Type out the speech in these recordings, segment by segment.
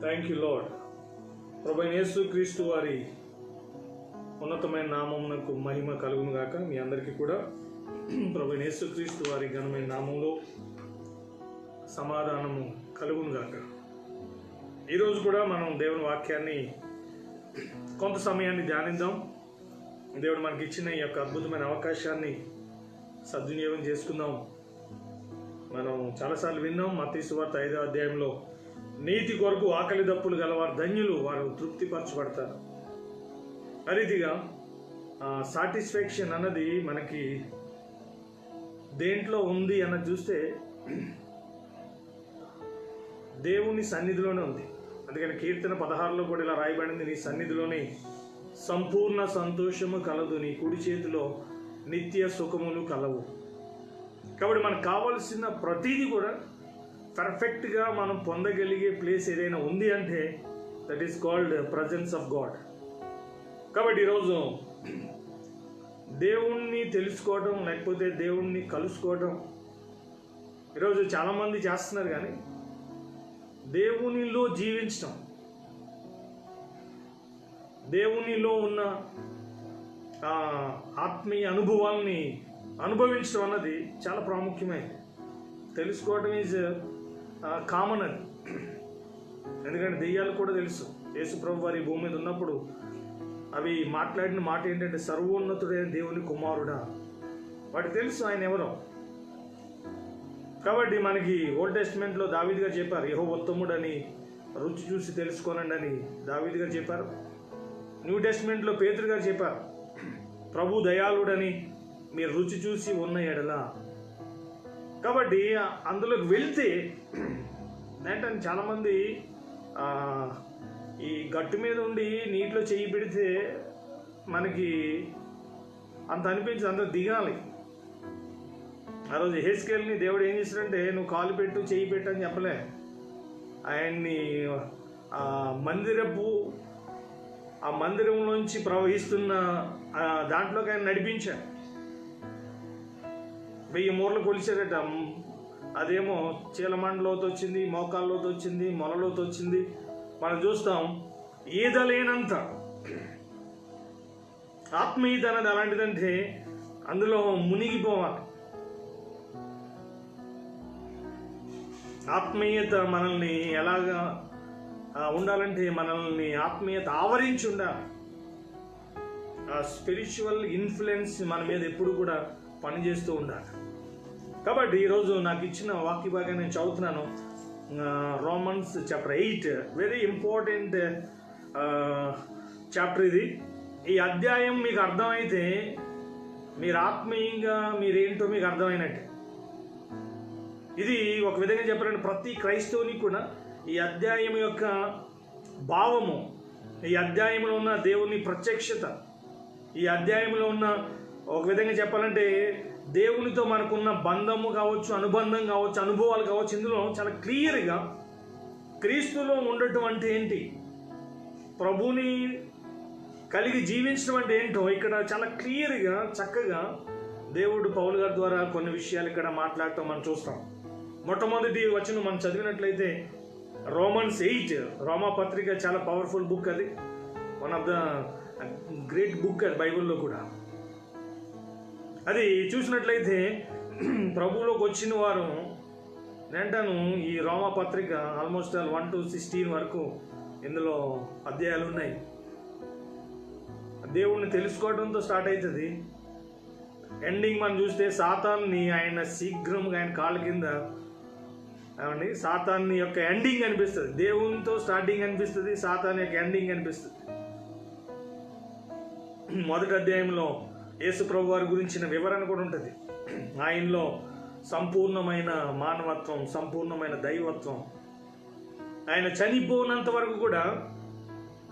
Thank you lord. ప్రభువైన యేసుక్రీస్తు వారి ఉన్నతమైన నామమునకు మహిమ కలుగును గాక. మీ అందరికీ కూడా ప్రభువైన యేసుక్రీస్తు వారి ఘనమైన నామంలో సమాధానము కలుగును గాక. ఈరోజు కూడా మనం దేవుని వాక్యాన్ని కొంత సమయాన్ని ధ్యానిద్దాం. దేవుడు మనకి ఇచ్చిన ఈ యొక్క అద్భుతమైన అవకాశాన్ని సద్వినియోగం చేసుకుందాం. మనం చాలాసార్లు విన్నాం, మత్తయి సువార్త 5వ అధ్యాయంలో నీతి కొరకు ఆకలి దప్పులు గలవారు ధన్యులు, వారు తృప్తిపరచబడతారు. ఆ రీతిగా సాటిస్ఫాక్షన్ అన్నది మనకి దేంట్లో ఉంది అన్నది చూస్తే దేవుని సన్నిధిలోనే ఉంది. అందుకని కీర్తన 16లో కూడా ఇలా రాయబడింది, నీ సన్నిధిలోనే సంపూర్ణ సంతోషము కలదు, నీ కుడి చేతిలో నిత్య సుఖములు కలవు. కాబట్టి మనకు కావలసిన ప్రతిదీ కూడా పర్ఫెక్ట్గా మనం పొందగలిగే ప్లేస్ ఏదైనా ఉంది అంటే that is called presence of God. కాబట్టి ఈరోజు దేవుణ్ణి తెలుసుకోవడం, లేకపోతే దేవుణ్ణి కలుసుకోవడం ఈరోజు చాలామంది చేస్తున్నారు, కానీ దేవునిలో జీవించడం, దేవునిలో ఉన్న ఆత్మీయ అనుభవాల్ని అనుభవించడం అన్నది చాలా ప్రాముఖ్యమైనది. తెలుసుకోవడం ఈజ్ కామన్ అది. ఎందుకంటే దెయ్యాలు కూడా తెలుసు. యేసు ప్రభు వారి భూమి మీద ఉన్నప్పుడు అవి మాట్లాడిన మాట ఏంటంటే, సర్వోన్నతుడైన దేవుని కుమారుడా. వాటికి తెలుసు ఆయన ఎవరో. కాబట్టి మనకి ఓల్డ్ టెస్ట్మెంట్లో దావీదు గారు చెప్పారు, యెహోవా ఉత్తముడని రుచి చూసి తెలుసుకోనండి అని దావీదు గారు చెప్పారు. న్యూ టెస్ట్మెంట్లో పేతురు గారు చెప్పారు, ప్రభు దయాళుడని మీరు రుచి చూసి ఉన్న ఎడల. కాబట్టి అందులోకి వెళ్తే ఏంటంటే చాలామంది ఈ గట్టు మీద ఉండి నీటిలో చెయ్యి పెడితే మనకి అంత అనిపించదు, అంత దిగాలి. ఆ రోజు యెహెజ్కేలుని దేవుడు ఏం చేశాడంటే, నువ్వు కాలు పెట్టు చెయ్యి పెట్టు అని చెప్పలే, ఆయన్ని ఆ మందిరంలోంచి ప్రవహిస్తున్న దాంట్లోకి ఆయన నడిపించాడు. 1000 మూరలు కొలిచాడట. అదేమో చీలమండలోతో వచ్చింది, మోకాల్లోతో వచ్చింది, మొలలోతో వచ్చింది. మనం చూస్తాం ఈదలేనంత ఆత్మీయత అనేది అలాంటిదంటే అందులో మునిగిపోవాలి. ఆత్మీయత మనల్ని ఎలాగా ఉండాలంటే, మనల్ని ఆత్మీయత ఆవరించి ఉండాలి. ఆ స్పిరిచువల్ ఇన్ఫ్లుయెన్స్ మన మీద ఎప్పుడు కూడా పనిచేస్తూ ఉండాలి. కాబట్టి ఈరోజు నాకు ఇచ్చిన వాక్య భాగాన్ని నేను చదువుతున్నాను. Romans chapter 8, very important chapter ఇది. ఈ అధ్యాయం మీకు అర్థమైతే మీరు ఆత్మీయంగా మీరేంటో మీకు అర్థమైనట్టే. ఇది ఒక విధంగా చెప్పాలంటే ప్రతి క్రైస్తవుని కూడా ఈ అధ్యాయం యొక్క భావము, ఈ అధ్యాయంలో ఉన్న దేవుని ప్రత్యక్షత, ఈ అధ్యాయంలో ఉన్న ఒక విధంగా చెప్పాలంటే దేవునితో మనకున్న బంధము కావచ్చు, అనుబంధం కావచ్చు, అనుభవాలు కావచ్చు, ఇందులో చాలా క్లియర్గా క్రీస్తులో ఉండటం అంటే ఏంటి, ప్రభుని కలిగి జీవించడం అంటే ఏంటో ఇక్కడ చాలా క్లియర్గా చక్కగా దేవుడు పౌలు గారి ద్వారా కొన్ని విషయాలు ఇక్కడ మాట్లాడటం మనం చూస్తాం. మొట్టమొదటి వచనం మనం చదివినట్లయితే రోమన్స్ 8, రోమా పత్రిక చాలా పవర్ఫుల్ బుక్. అది one of the great book అది బైబిల్లో కూడా. అది చూసినట్లయితే ప్రభువులోకి వచ్చిన వారు నేంటాను ఈ రోమా పత్రిక ఆల్మోస్ట్ 1 to 16 వరకు ఇందులో అధ్యాయాలు ఉన్నాయి. దేవుణ్ణి తెలుసుకోవడంతో స్టార్ట్ అవుతుంది. ఎండింగ్ మనం చూస్తే సాతాన్ని ఆయన శీఘ్రంగా ఆయన కాళ్ళ కింద ఏమండి సాతాన్ని యొక్క ఎండింగ్ అనిపిస్తుంది. దేవునితో స్టార్టింగ్ అనిపిస్తుంది, సాతాన్ యొక్క ఎండింగ్ అనిపిస్తుంది. మొదటి అధ్యాయంలో యేసు ప్రభు వారి గురించిన వివరణ కూడా ఉంటుంది. ఆయనలో సంపూర్ణమైన మానవత్వం, సంపూర్ణమైన దైవత్వం. ఆయన చనిపోనంత వరకు కూడా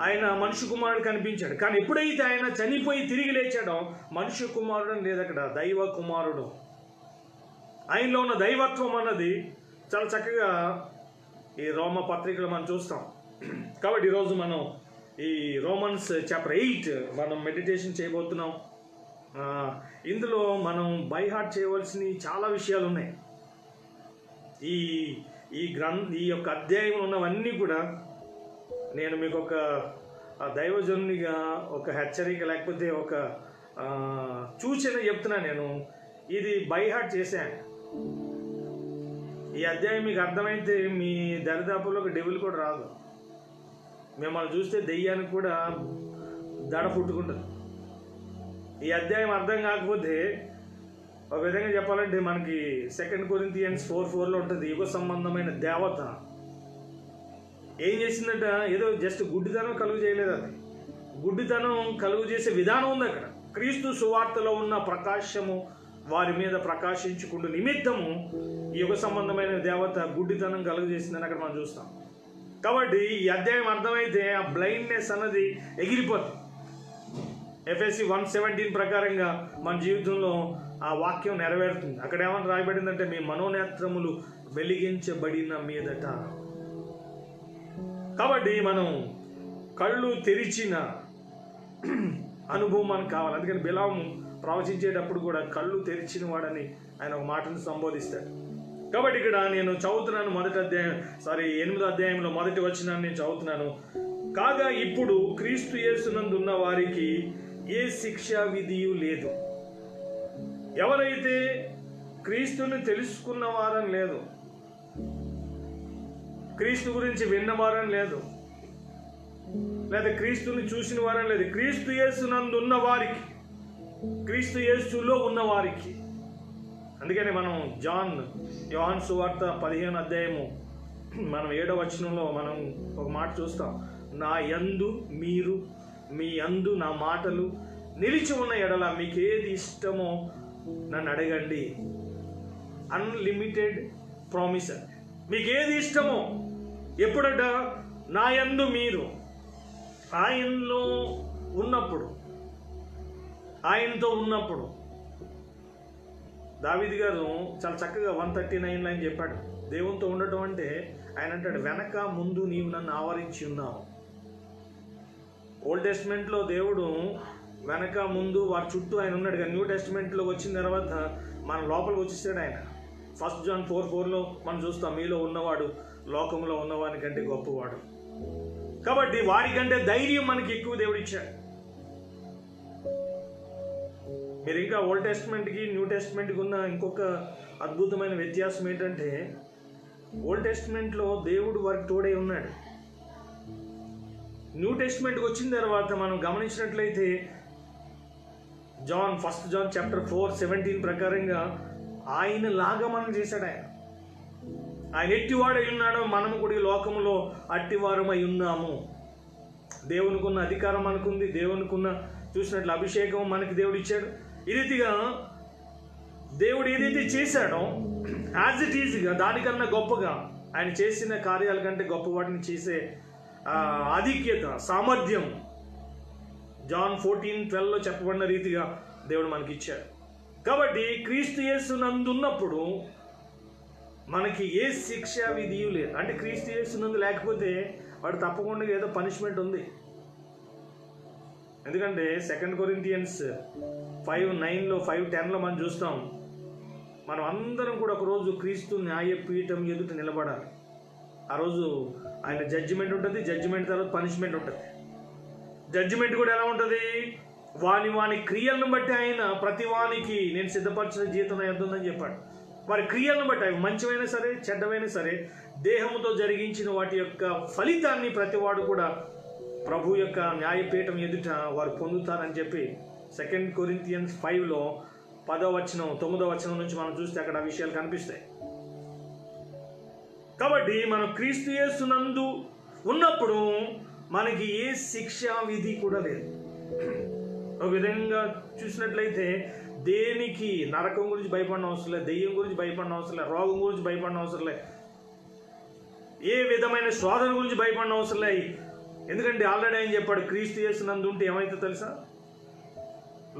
ఆయన మనుష్య కుమారుడు కనిపించాడు. కానీ ఎప్పుడైతే ఆయన చనిపోయి తిరిగి లేచాడో మనుష్య కుమారుడు అని లేదు, అక్కడ దైవ కుమారుడు. ఆయనలో ఉన్న దైవత్వం అన్నది చాలా చక్కగా ఈ రోమ పత్రికలో మనం చూస్తాం. కాబట్టి ఈరోజు మనం ఈ రోమన్స్ చాప్టర్ 8 మనం మెడిటేషన్ చేయబోతున్నాం. ఇందులో మనం బై హార్ట్ చేయవలసిన చాలా విషయాలు ఉన్నాయి. ఈ యొక్క అధ్యాయంలో ఉన్నవన్నీ కూడా నేను మీకు ఒక దైవజనునిగా ఒక హెచ్చరిక లేకపోతే ఒక సూచన చెప్తున్నా. నేను ఇది బై హార్ట్ చేశాను. ఈ అధ్యాయం మీకు అర్థమైతే మీ దరిదాపుల్లో ఒక డెవిల్ కూడా రాదు. మిమ్మల్ని చూస్తే దెయ్యానికి కూడా దడ పుట్టుకుంటుంది. ఈ అధ్యాయం అర్థం కాకపోతే ఒక విధంగా చెప్పాలంటే మనకి 2 Corinthians 4:4 ఉంటుంది. యుగ సంబంధమైన దేవత ఏం చేసిందంట, ఏదో జస్ట్ గుడ్డితనం కలుగు చేయలేదు. అది గుడ్డితనం కలుగు చేసే విధానం ఉంది అక్కడ. క్రీస్తు సువార్తలో ఉన్న ప్రకాశము వారి మీద ప్రకాశించుకుంటూ నిమిత్తము ఈ యుగ సంబంధమైన దేవత గుడ్డితనం కలుగు చేసిందని అక్కడ మనం చూస్తాం. కాబట్టి ఈ అధ్యాయం అర్థమైతే ఆ బ్లైండ్నెస్ అన్నది ఎగిరిపోతుంది. ఎఫెసీ 1:17 ప్రకారంగా మన జీవితంలో ఆ వాక్యం నెరవేరుతుంది. అక్కడ ఏమని రాయబడిందంటే, మీ మనోనేత్రములు వెలిగించబడిన మీదట. కాబట్టి మనం కళ్ళు తెరిచిన అనుభవం మనకు కావాలి. అందుకని బిలాము ప్రవచించేటప్పుడు కూడా కళ్ళు తెరిచిన వాడని ఆయన ఒక మాటను సంబోధిస్తాడు. కాబట్టి ఇక్కడ నేను చదువుతున్నాను 8వ అధ్యాయంలో మొదటి వచనాన్ని నేను చదువుతున్నాను. కాగా ఇప్పుడు క్రీస్తు యేసునందు ఉన్న వారికి ఏ శిక్షా విధియు లేదు. ఎవరైతే క్రీస్తుని తెలుసుకున్న వారని లేదు, క్రీస్తు గురించి విన్నవారని లేదు, లేదా క్రీస్తుని చూసిన వారని లేదు, క్రీస్తు యేసునందు ఉన్న వారికి, క్రీస్తు యేసులో ఉన్న వారికి. అందుకని మనం యోహాను సువార్త 15వ అధ్యాయము మనం 7వ వచనంలో మనం ఒక మాట చూస్తాం. నా యందు మీరు, మీ యందు నా మాటలు నిలిచి ఉన్న ఎడల మీకు ఏది ఇష్టమో నన్ను అడగండి. Unlimited promise. మీకు ఏది ఇష్టమో ఎప్పుడట, నా యందు మీరు, ఆయనలో ఉన్నప్పుడు, ఆయనతో ఉన్నప్పుడు. దావీదు గారు చాలా చక్కగా 139 ఆయన చెప్పాడు. దేవునితో ఉండటం అంటే ఆయన అంటాడు, వెనక ముందు నీవు నన్ను ఆవరించి ఉన్నావు. ఓల్డ్ టెస్ట్మెంట్లో దేవుడు వెనక ముందు వారి చుట్టూ ఆయన ఉన్నాడు. కానీ న్యూ టెస్ట్మెంట్లో వచ్చిన తర్వాత మన లోపలికి వచ్చేసాడు ఆయన. 1 John 4:4 మనం చూస్తాం, మీలో ఉన్నవాడు లోకంలో ఉన్నవాని కంటే గొప్పవాడు. కాబట్టి వారికంటే ధైర్యం మనకి ఎక్కువ దేవుడు ఇచ్చాడు. మీరు ఇంకా ఓల్డ్ టెస్ట్మెంట్కి న్యూ టెస్ట్మెంట్కి ఉన్న ఇంకొక అద్భుతమైన వ్యత్యాసం ఏంటంటే, ఓల్డ్ టెస్ట్మెంట్లో దేవుడు వారికి తోడై ఉన్నాడు. న్యూ టెస్ట్మెంట్కి వచ్చిన తర్వాత మనం గమనించినట్లయితే 1 John 4:17 ప్రకారంగా ఆయన లాగా మనం చేశాడు. ఆయన ఎట్టివాడై ఉన్నాడో మనము కూడా ఈ లోకంలో అట్టివారమై ఉన్నాము. దేవునికి ఉన్న అధికారం మనకుంది, దేవునికి ఉన్న చూసినట్లు అభిషేకం మనకి దేవుడు ఇచ్చాడు. ఈ రీతిగా దేవుడు ఏదైతే చేశాడో యాజ్ ఇట్ ఈజ్గా దానికన్నా గొప్పగా ఆయన చేసిన కార్యాల కంటే గొప్ప వాటిని చేసే ఆధిక్యత, సామర్థ్యం John 14:12 చెప్పబడిన రీతిగా దేవుడు మనకి ఇచ్చాడు. కాబట్టి క్రీస్తు యేసునందు ఉన్నప్పుడు మనకి ఏ శిక్షా విధియు లేదు. అంటే క్రీస్తు యేసునందు లేకపోతే వాడు తప్పకుండా ఏదో పనిష్మెంట్ ఉంది. ఎందుకంటే 2 Corinthians 5:9 5:10 మనం చూస్తాం, మనం అందరం కూడా ఒకరోజు క్రీస్తు న్యాయపీఠం ఎదుట నిలబడాలి. ఆ రోజు ఆయన జడ్జిమెంట్ ఉంటుంది, జడ్జిమెంట్ తర్వాత పనిష్మెంట్ ఉంటుంది. జడ్జిమెంట్ కూడా ఎలా ఉంటుంది, వాని క్రియలను బట్టి ఆయన ప్రతి వానికి నేను సిద్ధపరిచిన జీతం ఎంతుందని చెప్పాడు. వారి క్రియలను బట్టి అవి మంచివైనా సరే చెడ్డవైనా సరే దేహముతో జరిగించిన వాటి యొక్క ఫలితాన్ని ప్రతివాడు కూడా ప్రభు యొక్క న్యాయపీఠం ఎదుట వారు పొందుతారని చెప్పి 2 Corinthians 5 10వ వచనం 9వ వచనం నుంచి మనం చూస్తే అక్కడ ఆ విషయాలు కనిపిస్తాయి. కాబట్టి మనం క్రీస్తు యేసునందు ఉన్నప్పుడు మనకి ఏ శిక్షా విధి కూడా లేదు. ఒక విధంగా చూసినట్లయితే దేనికి నరకం గురించి భయపడిన అవసరం లేదు, దెయ్యం గురించి భయపడిన అవసరం లేదు, రోగం గురించి భయపడిన అవసరం లేదు, ఏ విధమైన శోధన గురించి భయపడిన అవసరం లేదు. ఎందుకంటే ఆల్రెడీ ఆయన చెప్పాడు, క్రీస్తు యేసునందు ఉంటే ఏమైతే తెలుసా,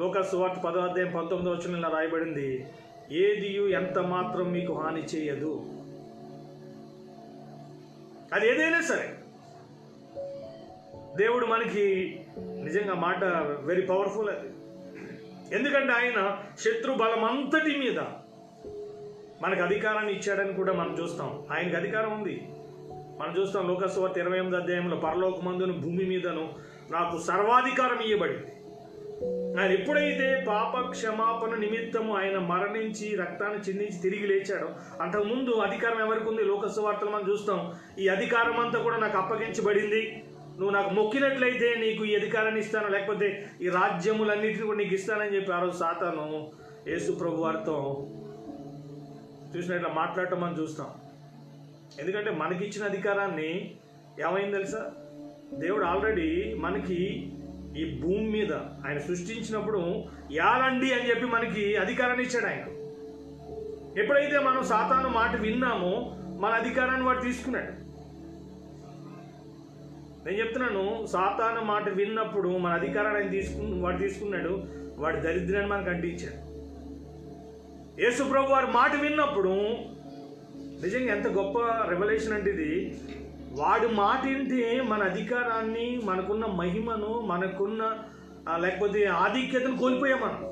లూకాసు సువార్త 10వ అధ్యాయం 19వ వచనంలో ఇలా రాయబడింది, ఏదియు ఎంత మాత్రం మీకు హాని చేయదు. అది ఏదైనా సరే దేవుడు మనకి నిజంగా మాట వెరీ పవర్ఫుల్. అది ఎందుకంటే ఆయన శత్రు బలం అంతటి మీద మనకు అధికారాన్ని ఇచ్చాడని కూడా మనం చూస్తాం. ఆయనకు అధికారం ఉంది. మనం చూస్తాం లోకసువార్త 28వ అధ్యాయంలో పరలోకమందును భూమి మీదను నాకు సర్వాధికారం ఇవ్వబడింది. ఆయన ఎప్పుడైతే పాప క్షమాపణ నిమిత్తము ఆయన మరణించి రక్తాన్ని చిందించి తిరిగి లేచాడో, అంతకుముందు అధికారం ఎవరికి ఉంది? లోకసువార్తలు మనం చూస్తాం, ఈ అధికారం అంతా కూడా నాకు అప్పగించబడింది, నువ్వు నాకు మొక్కినట్లయితే నీకు ఈ అధికారాన్ని ఇస్తాను, లేకపోతే ఈ రాజ్యములన్నింటినీ కూడా నీకు ఇస్తానని చెప్పి ఆ రోజు సాతాను యేసు ప్రభు వారితో చూసినట్లా మాట్లాడటం మనం చూస్తాం. ఎందుకంటే మనకిచ్చిన అధికారాన్ని ఏమైంది తెలుసా? దేవుడు ఆల్రెడీ మనకి ఈ భూమి మీద ఆయన సృష్టించినప్పుడు యాలండి అని చెప్పి మనకి అధికారాన్ని ఇచ్చాడు ఆయన. ఎప్పుడైతే మనం సాతాను మాట విన్నామో మన అధికారాన్ని వాడు తీసుకున్నాడు. నేను చెప్తున్నాను, సాతాను మాట విన్నప్పుడు మన అధికారాన్ని ఆయన వాడు తీసుకున్నాడు, వాడి దరిద్రాన్ని మనకు అంటించాడు. యేసు ప్రభు వారి మాట విన్నప్పుడు నిజంగా ఎంత గొప్ప రెవల్యూషన్ అంటే ఇది. వాడి మాట వింటే మన అధికారాన్ని, మనకున్న మహిమను, మనకున్న లేకపోతే ఆధిక్యతను కోల్పోయాం మనం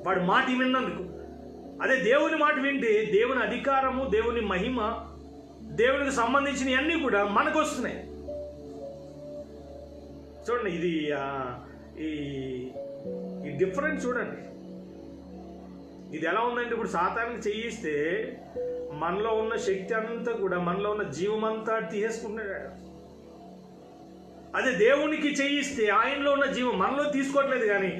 వాడి మాట విన్నందుకు. అదే దేవుని మాట వింటే దేవుని అధికారము, దేవుని మహిమ, దేవునికి సంబంధించినవి అన్నీ కూడా మనకు వస్తున్నాయి. చూడండి, ఇది ఈ డిఫరెన్స్ చూడండి. ఇది ఎలా ఉందంటే, ఇప్పుడు సాతానికి చేయిస్తే మనలో ఉన్న శక్తి అంతా కూడా, మనలో ఉన్న జీవమంతా తీసేసుకుంటున్నాడు. అదే దేవునికి చేయిస్తే ఆయనలో ఉన్న జీవం మనలో తీసుకోవట్లేదు, కానీ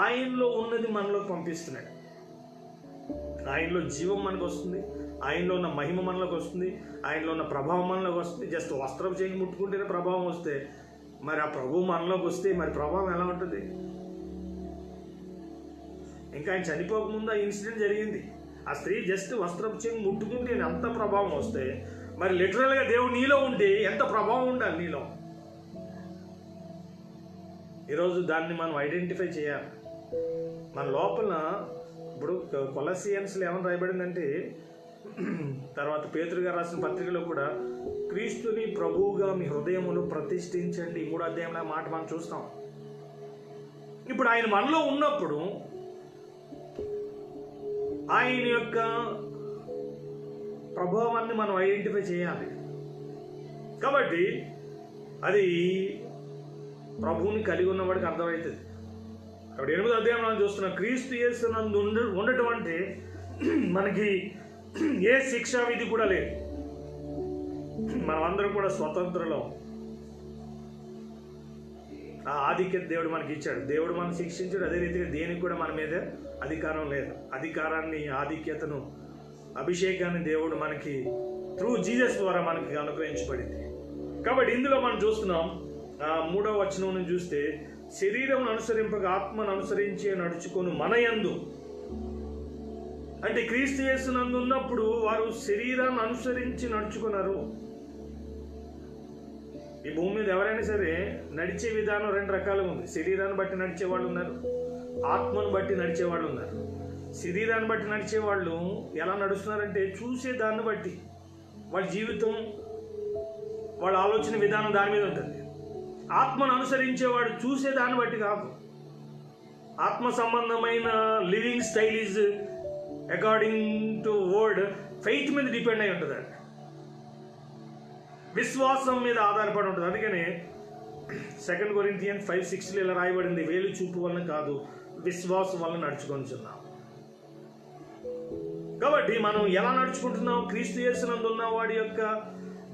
ఆయనలో ఉన్నది మనలోకి పంపిస్తున్నాడు. ఆయనలో జీవం మనకు వస్తుంది, ఆయనలో ఉన్న మహిమ మనలోకి వస్తుంది, ఆయనలో ఉన్న ప్రభావం మనలోకి వస్తుంది. జస్ట్ వస్త్రం చేయి ముట్టుకుంటేనే ప్రభావం వస్తే, మరి ఆ ప్రభు మనలోకి వస్తే మరి ప్రభావం ఎలా ఉంటుంది? ఇంకా ఆయన చనిపోకముందు ఆ ఇన్సిడెంట్ జరిగింది. ఆ స్త్రీ జస్ట్ వస్త్రం చేయి ముట్టుకుంటే అంత ప్రభావం వస్తే, మరి లిటరల్గా దేవుడు నీలో ఉంటే ఎంత ప్రభావం ఉండాలి నీలో. ఈరోజు దాన్ని మనం ఐడెంటిఫై చేయాలి. మన లోపల ఇప్పుడు కొలసియన్స్లో ఏమని రాయబడిందంటే, తర్వాత పేతురు గారు రాసిన పత్రికలో కూడా క్రీస్తుని ప్రభువుగా మీ హృదయములు ప్రతిష్ఠించండి, 3వ అధ్యాయంలో మాట మనం చూస్తాం. ఇప్పుడు ఆయన మనలో ఉన్నప్పుడు ఆయన యొక్క ప్రభావాన్ని మనం ఐడెంటిఫై చేయాలి. కాబట్టి అది ప్రభువుని కలిగి ఉన్నవాడికి అర్థమవుతుంది. కాబట్టి 8వ అధ్యాయం మనం చూస్తున్నాం, క్రీస్తు యేసునందు ఉండటం అంటే మనకి ఏ శిక్షా విధి కూడా లేదు. మనమందరం కూడా స్వతంత్రులం. ఆ ఆధిక్యత దేవుడు మనకి ఇచ్చాడు. దేవుడు మనం శిక్షించాడు, అదే రీతిగా దేనికి కూడా మన మీద అధికారం లేదు. అధికారాన్ని, ఆధిక్యతను, అభిషేకాన్ని దేవుడు మనకి త్రూ జీసస్ ద్వారా మనకి అనుగ్రహించబడింది. కాబట్టి ఇందులో మనం చూస్తున్నాం, 3వ వచనం నుంచి చూస్తే, శరీరం అనుసరింపక ఆత్మను అనుసరించి నడుచుకొని మన యందు, అంటే క్రీస్తు యేసునందు ఉన్నప్పుడు వారు శరీరాన్ని అనుసరించి నడుచుకున్నారు. ఈ భూమి మీద ఎవరైనా సరే నడిచే విధానం 2 రకాలుగా ఉంది. శరీరాన్ని బట్టి నడిచేవాళ్ళు ఉన్నారు, ఆత్మను బట్టి నడిచేవాళ్ళు ఉన్నారు. శరీరాన్ని బట్టి నడిచేవాళ్ళు ఎలా నడుస్తున్నారంటే, చూసే దాన్ని బట్టి వాళ్ళ జీవితం, వాళ్ళ ఆలోచన విధానం దాని మీద ఉంటుంది. ఆత్మను అనుసరించేవాడు చూసే దాన్ని బట్టి కాదు. ఆత్మ సంబంధమైన living style is according to word faith మీద డిపెండ్ అయి ఉంటుంది, విశ్వాసం మీద ఆధారపడి ఉంటుంది. అందుకనే 2 కొరింథియన్స్ 5:6 ఇలా రాయబడింది, వేలు చూపు వలన కాదు విశ్వాసం వలన నడుచుకొనిచున్నాం. కాబట్టి మనం ఎలా నడుచుకుంటున్నాం? క్రీస్తు యేసునందు ఉన్న వాడి యొక్క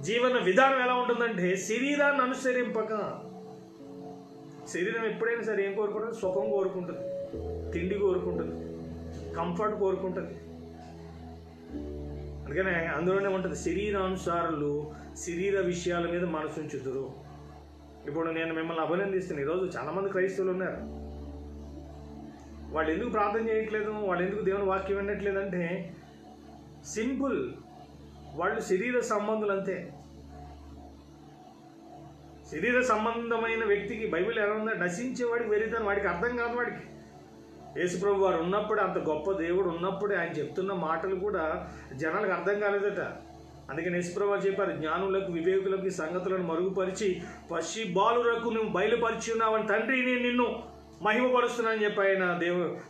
జీవన విధానం ఎలా ఉంటుందంటే, శరీరాన్ని అనుసరింపక. శరీరం ఎప్పుడైనా సరే ఏం కోరుకుంటుంది? సుఖం కోరుకుంటుంది, తిండి కోరుకుంటుంది, కంఫర్ట్ కోరుకుంటుంది. అందుకనే అందులోనే ఉంటుంది, శరీరానుసారులు శరీర విషయాల మీద మనసు ఉంచుదురు. ఇప్పుడు నేను మిమ్మల్ని అభినందిస్తున్నాను. ఈరోజు చాలామంది క్రైస్తవులు ఉన్నారు, వాళ్ళు ఎందుకు ప్రార్థన చేయట్లేదు, వాళ్ళు ఎందుకు దేవుని వాక్యం వినట్లేదు అంటే, సింపుల్, వాళ్ళు శరీర సంబంధులు అంతే. శరీర సంబంధమైన వ్యక్తికి బైబిల్ ఎలా ఉందో, నశించేవాడికి వెరితనం, వాడికి అర్థం కాదు. వాడికి యేసుప్రభు వారు ఉన్నప్పుడు, అంత గొప్ప దేవుడు ఉన్నప్పుడే ఆయన చెప్తున్న మాటలు కూడా జనాలకు అర్థం కాలేదట. అందుకని యేసుప్రభు వారు చెప్పారు, జ్ఞానులకు వివేకులకు సంగతులను మరుగుపరిచి పసి బాలురకు నువ్వు బయలుపరిచి ఉన్నావని తండ్రి నేను నిన్ను మహిమపరుస్తున్నానని చెప్పి ఆయన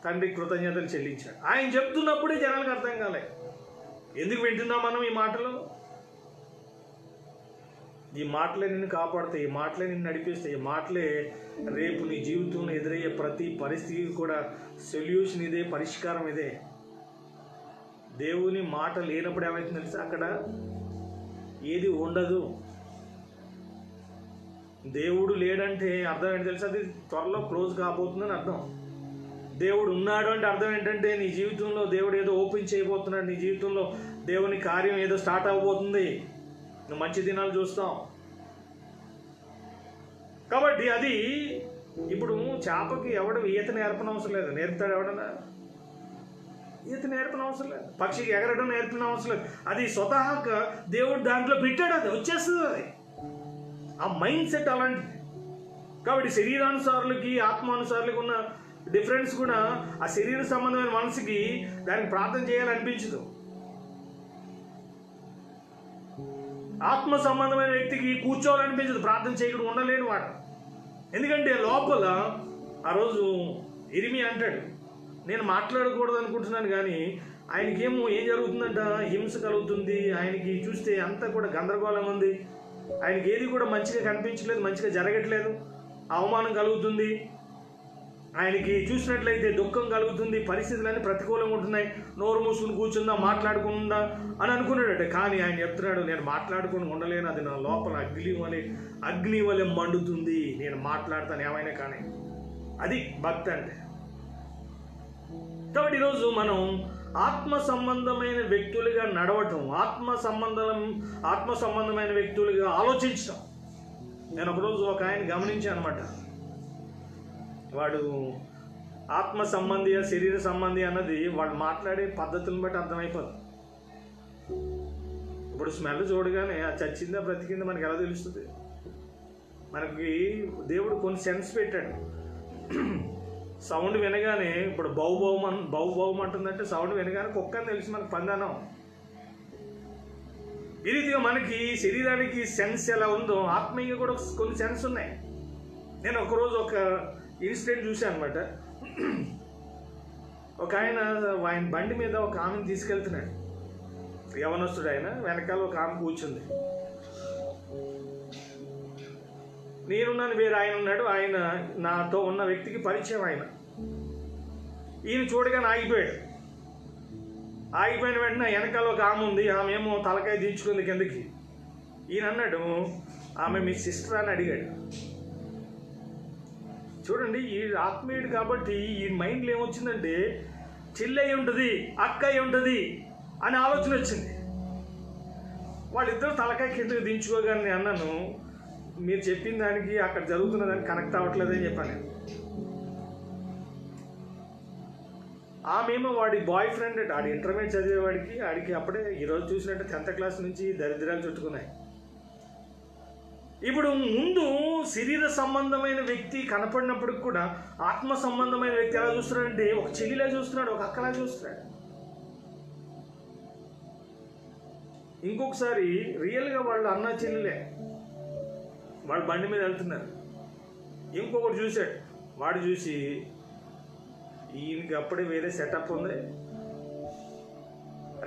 తండ్రి కృతజ్ఞతలు చెల్లించాడు. ఆయన చెప్తున్నప్పుడే జనాలకు అర్థం కాలే. ఎందుకు వింటున్నాం మనం ఈ మాటలు? ఈ మాటలే నిన్ను కాపాడుతాయి, ఈ మాటలే నిన్ను నడిపిస్తాయి, ఈ మాటలే రేపు నీ జీవితంలో ఎదురయ్యే ప్రతి పరిస్థితికి కూడా సొల్యూషన్ ఇదే, పరిష్కారం ఇదే. దేవుని మాట లేనప్పుడు ఏమైతుందో తెలుసా, అక్కడ ఏది ఉండదు. దేవుడు లేడంటే అర్థం ఏంటి తెలుసా, అది త్వరలో క్లోజ్ కాబోతుందని అర్థం. దేవుడు ఉన్నాడు అంటే అర్థం ఏంటంటే నీ జీవితంలో దేవుడు ఏదో ఓపెన్ చేయబోతున్నాడు, నీ జీవితంలో దేవుని కార్యం ఏదో స్టార్ట్ అవ్వబోతుంది, నువ్వు మంచి దినాలు చూస్తాం. కాబట్టి అది ఇప్పుడు చేపకి ఎవడు ఈత నేర్పనవసరం లేదు, నేర్పుతాడు ఎవడన్నా? ఈత నేర్పనవసరం లేదు. పక్షికి ఎగరడం నేర్పనవసరం లేదు, అది స్వతహాగా దేవుడు దాంట్లో పెట్టాడు, అది వచ్చేస్తుంది. ఆ మైండ్ సెట్ అలాంటిది. కాబట్టి శరీరానుసారులకి ఆత్మానుసారులకి ఉన్న డిఫరెన్స్ కూడా, ఆ శరీర సంబంధమైన మనసుకి దానికి ప్రార్థన చేయాలనిపించదు. ఆత్మ సంబంధమైన వ్యక్తికి కూర్చోవాలనిపించదు, ప్రార్థన చేయకుండా ఉండలేడు వాడు. ఎందుకంటే లోపల ఆ రోజు ఇరిమియా అంటాడు, నేను మాట్లాడకూడదు అనుకుంటున్నాను, కానీ ఆయనకేమో ఏం జరుగుతుందంట, హింస కలుగుతుంది, ఆయనకి చూస్తే అంతా కూడా గందరగోళంగా ఉంది, ఆయనకి ఏది కూడా మంచిగా కనిపించలేదు, మంచిగా జరగట్లేదు, అవమానం కలుగుతుంది, ఆయనకి చూసినట్లయితే దుఃఖం కలుగుతుంది, పరిస్థితులన్నీ ప్రతికూలంగా ఉంటున్నాయి, నోరు మూసుకుని కూర్చుందా, మాట్లాడకుండా అని అనుకున్నాడట. కానీ ఆయన చెప్తున్నాడు, నేను మాట్లాడుకుని ఉండలేను, అది నా లోపల అగ్ని వలె మండుతుంది, నేను మాట్లాడతాను ఏమైనా కానీ. అది భక్తి అంటే. కాబట్టి ఈరోజు మనం ఆత్మ సంబంధమైన వ్యక్తులుగా నడవటం, ఆత్మ సంబంధమైన వ్యక్తులుగా ఆలోచించటం. నేను ఒకరోజు ఒక ఆయన గమనించాను అనమాట. వాడు ఆత్మ సంబంధి శరీర సంబంధి అన్నది వాడు మాట్లాడే పద్ధతులను బట్టి అర్థమైపోతుంది. ఇప్పుడు స్మెల్ చూడగానే అది చచ్చిందా బ్రతికిందా మనకి ఎలా తెలుస్తుంది? మనకి దేవుడు కొన్ని సెన్స్ పెట్టాడు. సౌండ్ వినగానే ఇప్పుడు బౌ అంటుందంటే సౌండ్ వినగానే కుక్క అని తెలిసి మనకు పందానం. ఈ రీతిగా మనకి శరీరానికి సెన్స్ ఎలా ఉందో ఆత్మీయంగా కూడా కొన్ని సెన్స్ ఉన్నాయి. నేను ఒకరోజు ఒక ఇన్సిడెంట్ చూశాను అనమాట. ఒక ఆయన బండి మీద ఒక ఆమెను తీసుకెళ్తున్నాడు, యవనస్తుడు ఆయన, వెనకాల ఒక ఆమె కూర్చుంది. నేనున్నాను, వేరే ఆయన ఉన్నాడు, ఆయన నాతో ఉన్న వ్యక్తికి పరిచయం. ఈయన చూడగానే ఆగిపోయిన వెంటనే వెనకాల ఒక ఆమె ఉంది, ఆమె ఏమో తలకాయ దించుకుంది కిందకి. ఈయన అన్నాడు, ఆమె మీ సిస్టర్ అని అడిగాడు. చూడండి, ఈ ఆత్మీయుడు కాబట్టి ఈ మైండ్లో ఏమొచ్చిందంటే చెల్లి అయి ఉంటుంది, అక్క అయి ఉంటుంది అని ఆలోచన వచ్చింది. వాళ్ళిద్దరూ తలకాయ కిందకి దించుకోగానే అన్నాను, మీరు చెప్పిన దానికి అక్కడ జరుగుతున్న దానికి కనెక్ట్ అవ్వట్లేదని చెప్పాను నేను. ఆమెమో వాడి బాయ్ ఫ్రెండ్ అంటే, ఆడి ఇంటర్మీడియట్ చదివేవాడికి, ఆడికి అప్పుడే ఈరోజు చూసినట్టు 10th క్లాస్ నుంచి దరిద్రాలు చుట్టుకున్నాయి. ఇప్పుడు ముందు శరీర సంబంధమైన వ్యక్తి కనపడినప్పటికి కూడా ఆత్మ సంబంధమైన వ్యక్తి ఎలా చూస్తున్నాడంటే ఒక చెల్లిలా చూస్తున్నాడు, ఒక అక్కలా చూస్తున్నాడు. ఇంకొకసారి రియల్గా వాళ్ళు అన్న చెల్లెలే, వాళ్ళు బండి మీద వెళ్తున్నారు. ఇంకొకటి చూశాడు, వాడు చూసి ఈయనకి అప్పుడే వేరే సెటప్ ఉంది,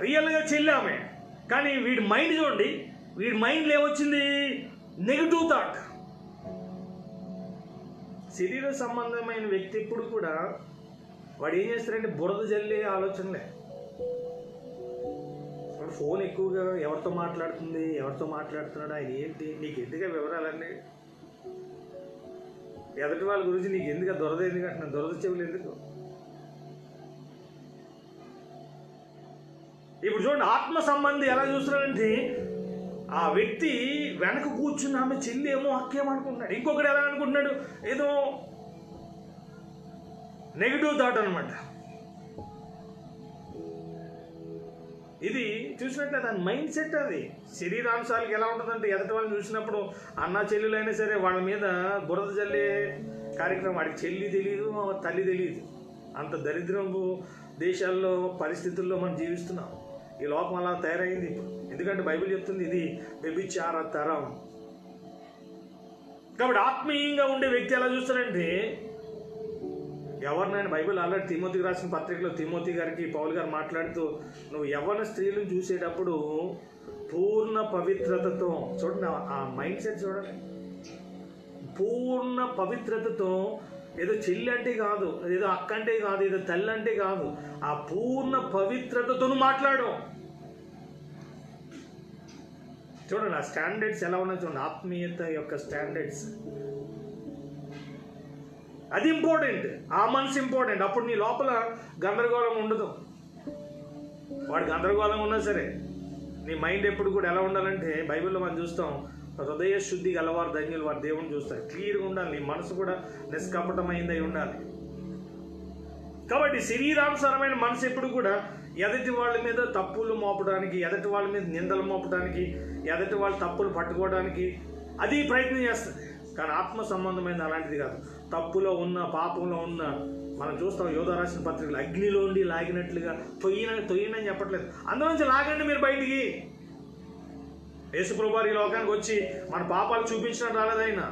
రియల్గా చెల్లి ఆమె. కానీ వీడి మైండ్ చూడండి, వీడి మైండ్లో ఏమొచ్చింది, నెగిటివ్ థాట్. శరీర సంబంధమైన వ్యక్తి ఎప్పుడు కూడా వాడు ఏం చేస్తారంటే బురద జల్లే ఆలోచనలే. వాడు ఫోన్ ఎక్కువగా ఎవరితో మాట్లాడుతున్నాడు, ఆయన ఏంటి, నీకు ఎందుకు వివరాలన్నీ, ఎదుటి వాళ్ళ గురించి నీకు ఎందుకు దొరద, ఎందుకంటున్నా దొరద చెవులు ఎందుకు. ఇప్పుడు చూడండి, ఆత్మ సంబంధి ఎలా చూస్తున్నాడంటే ఆ వ్యక్తి వెనక కూర్చున్న ఆమె చెల్లి ఏమో అక్కేమనుకుంటున్నాడు, ఇంకొకటి ఎలా అనుకుంటున్నాడు, ఏదో నెగిటివ్ థాట్ అనమాట. ఇది చూసినట్లయితే దాని మైండ్ సెట్. అది శరీరాంశాలకు ఎలా ఉంటుందంటే ఎదుటి వాళ్ళని చూసినప్పుడు అన్న చెల్లెలైనా సరే వాళ్ళ మీద బురద జల్లే కార్యక్రమం. వాడికి చెల్లి తెలియదు, తల్లి తెలియదు. అంత దరిద్రపు దేశాల్లో పరిస్థితుల్లో మనం జీవిస్తున్నాం. ఈ లోకం అలా తయారైంది ఇప్పుడు. ఎందుకంటే బైబిల్ చెప్తుంది ఇది వ్యభిచార తరం. కాబట్టి ఆత్మీయంగా ఉండే వ్యక్తి ఎలా చూస్తారంటే ఎవరినైనా, బైబిల్ ఆల్రెడీ తిమోతికి రాసిన పత్రికలో తిమోతి గారికి పౌలు గారు మాట్లాడుతూ, నువ్వు యవ్వన స్త్రీలను చూసేటప్పుడు పూర్ణ పవిత్రతతో, చూడండి ఆ మైండ్ సెట్ చూడండి, పూర్ణ పవిత్రతతో, ఏదో చెల్లి అంటే కాదు, ఏదో అక్క అంటే కాదు, ఏదో తల్లి అంటే కాదు, ఆ పూర్ణ పవిత్రతతో మాట్లాడు. చూడండి ఆ స్టాండర్డ్స్ ఎలా ఉన్నాయి చూడండి, ఆత్మీయత యొక్క స్టాండర్డ్స్. అది ఇంపార్టెంట్, ఆ మనసు ఇంపార్టెంట్. అప్పుడు నీ లోపల గందరగోళం ఉండదు. వాడు గందరగోళం ఉన్నా సరే నీ మైండ్ ఎప్పుడు కూడా ఎలా ఉండాలంటే, బైబిల్లో మనం చూస్తాం, హృదయ శుద్ధి గలవారు ధన్యులు, వారు దేవుని చూస్తారు. క్లియర్గా ఉండాలి, నీ మనసు కూడా నిష్కపటమైందై ఉండాలి. కాబట్టి శరీరానుసారమైన మనసు ఎప్పుడు కూడా ఎదుటి వాళ్ళ మీద తప్పులు మోపడానికి, ఎదుటి వాళ్ళ మీద నిందలు మోపడానికి, ఎదుటి వాళ్ళ తప్పులు పట్టుకోవడానికి అది ప్రయత్నం చేస్తుంది. కానీ ఆత్మ సంబంధమైన అలాంటిది కాదు. తప్పులో ఉన్న, పాపంలో ఉన్న, మనం చూస్తాం యోధా రాసిన పత్రికలు, అగ్నిలో ఉండి లాగినట్లుగా తొయ్యనని చెప్పట్లేదు, అందులోంచి లాగండి మీరు బయటికి. యేసుప్రభువారు ఈ లోకానికి వచ్చి మన పాపాలు చూపించడం రాలేదు, ఆయన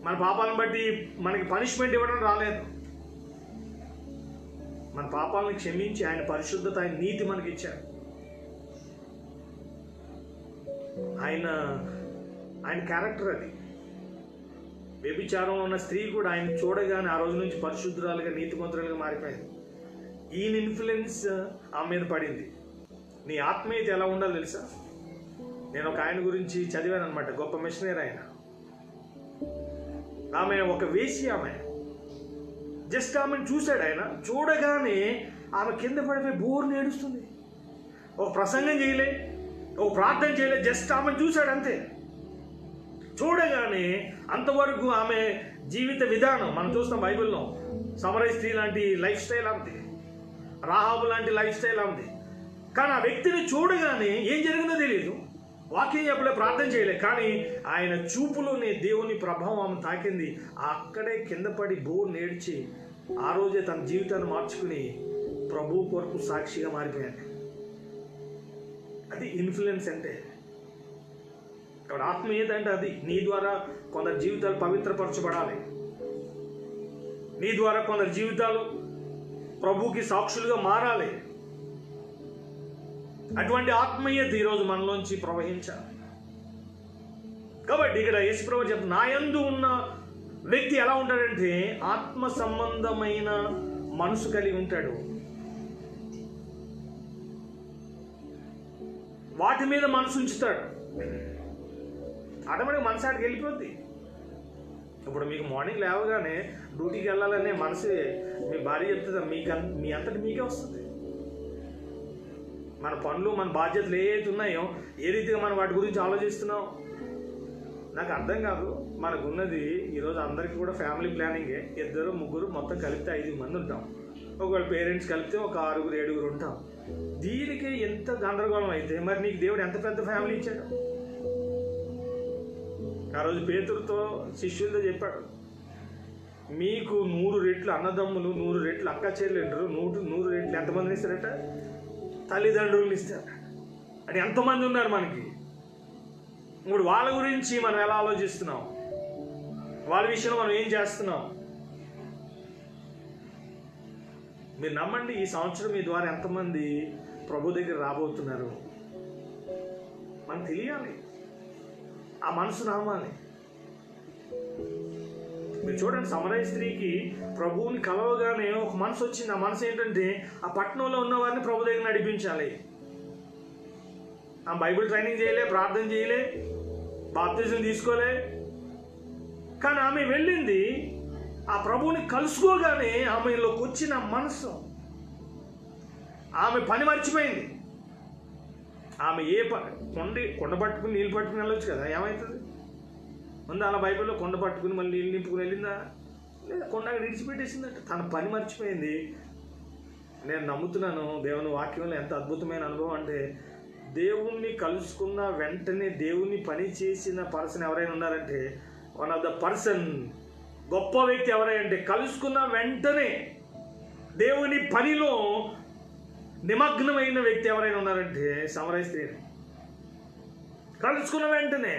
మన పాపాలను బట్టి మనకి పనిష్మెంట్ ఇవ్వడం రాలేదు. మన పాపాలను క్షమించి ఆయన పరిశుద్ధత, ఆయన నీతి మనకి ఇచ్చారు. ఆయన క్యారెక్టర్ అది. వ్యభిచారంలో ఉన్న స్త్రీ కూడా ఆయన చూడగానే ఆ రోజు నుంచి పరిశుద్ధురాలుగా, నీతిమంతురాలుగా మారిపోయింది. ఈయన ఇన్ఫ్లుయెన్స్ ఆమె మీద పడింది. నీ ఆత్మీయత ఎలా ఉండాలో తెలుసా? నేను ఒక ఆయన గురించి చదివాను అనమాట, గొప్ప మిషనరీ ఆయన. ఆమె ఒక వేసి, ఆమె జస్ట్ ఆమెను చూశాడు ఆయన. చూడగానే ఆమె కింద పడిపోయి బోర్ని ఏడుస్తుంది. ఒక ప్రసంగం చేయలే, ఒక ప్రార్థన చేయలే, జస్ట్ ఆమెను చూశాడు అంతే. చూడగానే అంతవరకు ఆమె జీవిత విధానం మనం చూస్తాం బైబిల్లో. సమరయ స్త్రీ లాంటి లైఫ్ స్టైల్ ఆమెది, రాహాబు లాంటి లైఫ్ స్టైల్ ఆమెది. కానీ ఆ వ్యక్తిని చూడగానే ఏం జరిగిందో తెలియదు, వాక్యం చెప్పలే, ప్రార్థన చేయలే, కానీ ఆయన చూపులోనే దేవుని ప్రభావం ఆమె తాకింది. అక్కడే కింద పడి బోర్ నేడ్చి ఆ రోజే తన జీవితాన్ని మార్చుకుని ప్రభు కొరకు సాక్షిగా మారిపోయాడు. అది ఇన్ఫ్లుయెన్స్ అంటే. కాబట్టి ఆత్మీయత అంటే అది. నీ ద్వారా కొందరు జీవితాలు పవిత్రపరచబడాలి, నీ ద్వారా కొందరు జీవితాలు ప్రభువుకి సాక్షులుగా మారాలి. అటువంటి ఆత్మీయత ఈరోజు మనలోంచి ప్రవహించాలి. కాబట్టి ఇక్కడ యేసుప్రభువు చెప్తున్న, నా యందు ఉన్న వ్యక్తి ఎలా ఉంటాడంటే ఆత్మ సంబంధమైన మనసు కలిగి ఉంటాడు. వాటి మీద మనసు ఉంచుతాడు. ఆటోమేటిక్ మనసు ఆడికి వెళ్ళిపోద్ది. ఇప్పుడు మీకు మార్నింగ్ లేవగానే డ్యూటీకి వెళ్ళాలనే మనసు మీ భార్య చెప్తుంది, మీ అంతటి మీకే వస్తుంది. మన పనులు, మన బాధ్యతలు ఏవైతే ఉన్నాయో, ఏ రీతిగా మనం వాటి గురించి ఆలోచిస్తున్నాం నాకు అర్థం కాదు. మనకున్నది ఈరోజు అందరికీ కూడా ఫ్యామిలీ ప్లానింగే. 2, 3 మొత్తం కలిపితే 5 మంది ఉంటాం. ఒకవేళ పేరెంట్స్ కలిపితే ఒక 6, 7 ఉంటాం. దీనికి ఎంత గందరగోళం అయితే మరి నీకు దేవుడు ఎంత పెద్ద ఫ్యామిలీ ఇచ్చాడు. ఆ రోజు పేతురుతో, శిష్యులతో చెప్పాడు, మీకు 100 రెట్లు అన్నదమ్ములు, 100 రెట్లు అక్క చెల్లెండ్రు, 100 రెట్లు ఎంతమందిని ఇస్తారట? తల్లిదండ్రులను ఇస్తారు. అంటే ఎంతమంది ఉన్నారు మనకి. ఇప్పుడు వాళ్ళ గురించి మనం ఎలా ఆలోచిస్తున్నాం, వాళ్ళ విషయంలో మనం ఏం చేస్తున్నాం? మీరు నమ్మండి, ఈ సంవత్సరం మీ ద్వారా ఎంతమంది ప్రభు దగ్గర రాబోతున్నారు మనకు తెలియాలి. ఆ మనసు రావాలి. మీరు చూడండి, సమరయ స్త్రీకి ప్రభువుని కలవగానే ఒక మనసు వచ్చింది. ఆ మనసు ఏంటంటే ఆ పట్టణంలో ఉన్న వారిని ప్రభు దగ్గర నడిపించాలి. ఆ బైబిల్ ట్రైనింగ్ చేయలే, ప్రార్థన చేయలే, బాప్తిజం తీసుకోలే. కానీ ఆమె వెళ్ళింది, ఆ ప్రభువుని కలుసుకోగానే ఆమెలోకి వచ్చిన మనసు, ఆమె పని మర్చిపోయింది. ఆమె కొండ పట్టుకుని నీళ్ళు పట్టుకుని వెళ్ళొచ్చు కదా, ఏమవుతుంది? ముందు అలా బైబిల్లో కొండ పట్టుకుని మళ్ళీ నీళ్ళు నింపుకుని వెళ్ళిందా? లేదా కొండ విడిచిపెట్టేసిందంట. తన పని మర్చిపోయింది. నేను నమ్ముతున్నాను దేవుని వాక్యంలో ఎంత అద్భుతమైన అనుభవం అంటే, దేవుణ్ణి కలుసుకున్న వెంటనే దేవుని పని చేసిన పర్సన్ ఎవరైనా ఉన్నారంటే, వన్ ఆఫ్ ద పర్సన్, గొప్ప వ్యక్తి ఎవరైనా కలుసుకున్న వెంటనే దేవుని పనిలో నిమగ్నమైన వ్యక్తి ఎవరైనా ఉన్నారంటే సమరయ స్త్రీని. కలుసుకున్న వెంటనే